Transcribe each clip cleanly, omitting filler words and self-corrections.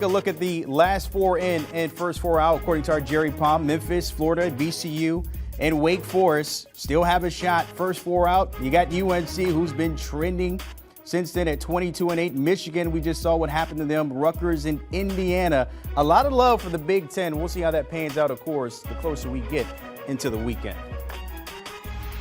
A look at the last four in and first four out, according to our Jerry Palm. Memphis, Florida, VCU, and Wake Forest still have a shot. First four out. You got UNC, who's been trending since then at 22-8. Michigan, we just saw what happened to them. Rutgers and Indiana. A lot of love for the Big Ten. We'll see how that pans out, of course, the closer we get into the weekend.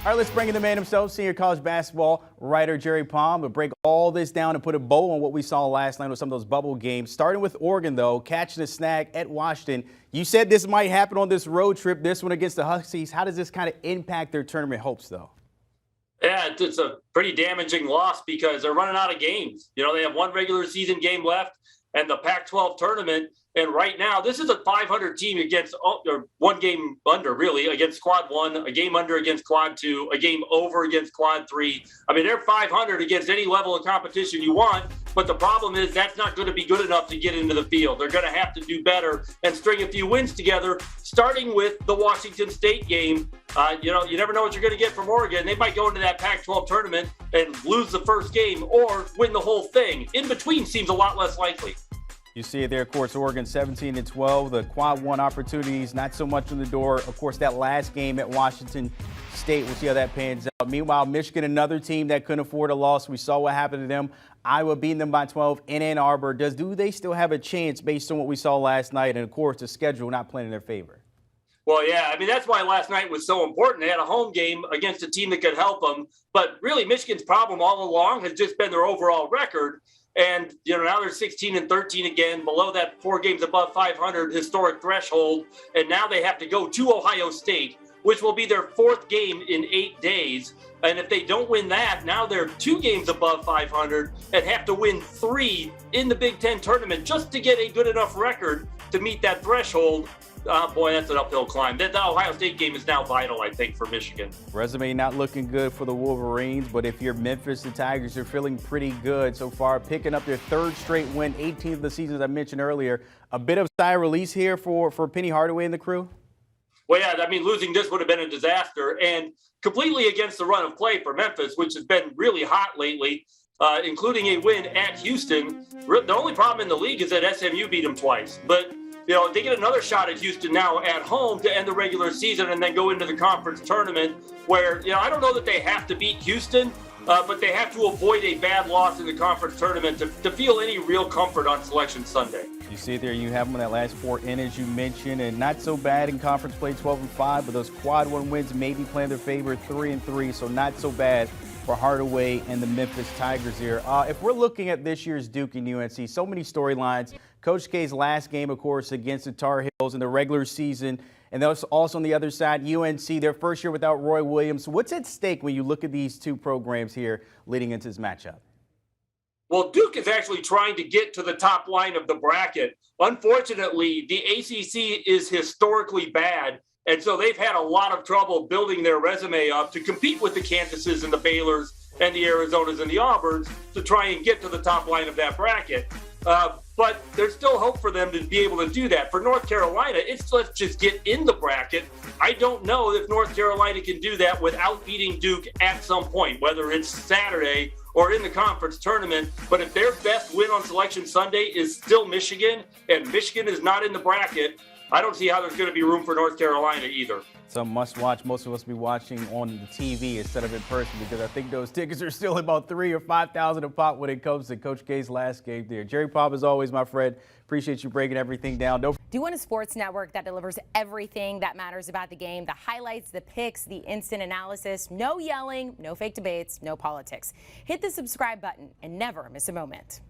All right, let's bring in the man himself, senior college basketball writer Jerry Palm, to break all this down and put a bow on what we saw last night with some of those bubble games. Starting with Oregon, though, catching a snag at Washington. You said this might happen on this road trip, this one against the Huskies. How does this kind of impact their tournament hopes, though? Yeah, it's a pretty damaging loss because they're running out of games. You know, they have one regular season game left and the Pac-12 tournament. And right now, this is a 500 team against, or one game under, really, against Quad 1, a game under against Quad 2, a game over against Quad 3. I mean, they're 500 against any level of competition you want, but the problem is that's not going to be good enough to get into the field. They're going to have to do better and string a few wins together, starting with the Washington State game. You know, you never know what you're going to get from Oregon. They might go into that Pac-12 tournament and lose the first game or win the whole thing. In between seems a lot less likely. You see it there, of course, Oregon 17-12. The Quad 1 opportunities, not so much on the door. Of course, that last game at Washington State, we'll see how that pans out. Meanwhile, Michigan, another team that couldn't afford a loss. We saw what happened to them. Iowa beating them by 12 in Ann Arbor. Do they still have a chance based on what we saw last night? And, of course, the schedule not playing in their favor. Well, yeah, I mean, that's why last night was so important. They had a home game against a team that could help them. But really, Michigan's problem all along has just been their overall record. And, you know, now they're 16-13 again, below that 4 games above 500 historic threshold. And now they have to go to Ohio State, which will be their 4th game in 8 days. And if they don't win that, now they're 2 games above 500 and have to win 3 in the Big Ten tournament just to get a good enough record to meet that threshold. Boy, that's an uphill climb. That Ohio State game is now vital, I think, for Michigan. Resume not looking good for the Wolverines, but if you're Memphis, the Tigers are feeling pretty good so far, picking up their 3rd straight win, 18th of the season, as I mentioned earlier. A bit of sigh of release here for Penny Hardaway and the crew? Well, yeah, I mean, losing this would have been a disaster, and completely against the run of play for Memphis, which has been really hot lately, including a win at Houston. The only problem in the league is that SMU beat them twice, but you know, they get another shot at Houston now at home to end the regular season and then go into the conference tournament where, you know, I don't know that they have to beat Houston, but they have to avoid a bad loss in the conference tournament to feel any real comfort on Selection Sunday. You see it there, you have them in that last 4 innings you mentioned, and not so bad in conference play, 12-5, but those Quad 1 wins maybe playing their favor, 3-3, so not so bad for Hardaway and the Memphis Tigers here. If we're looking at this year's Duke and UNC, so many storylines. Coach K's last game, of course, against the Tar Heels in the regular season. And also on the other side, UNC, their first year without Roy Williams. What's at stake when you look at these two programs here leading into this matchup? Well, Duke is actually trying to get to the top line of the bracket. Unfortunately, the ACC is historically bad. And so they've had a lot of trouble building their resume up to compete with the Kansases and the Baylors and the Arizonas and the Auburns to try and get to the top line of that bracket. But there's still hope for them to be able to do that. For North Carolina, it's let's just get in the bracket. I don't know if North Carolina can do that without beating Duke at some point, whether it's Saturday or in the conference tournament. But if their best win on Selection Sunday is still Michigan, and Michigan is not in the bracket, I don't see how there's going to be room for North Carolina either. So must watch. Most of us be watching on the TV instead of in person because I think those tickets are still about $3,000 or $5,000 a pop when it comes to Coach K's last game there. Jerry Pop, as always, my friend. Appreciate you breaking everything down. Do you want a sports network that delivers everything that matters about the game? The highlights, the picks, the instant analysis. No yelling, no fake debates, no politics. Hit the subscribe button and never miss a moment.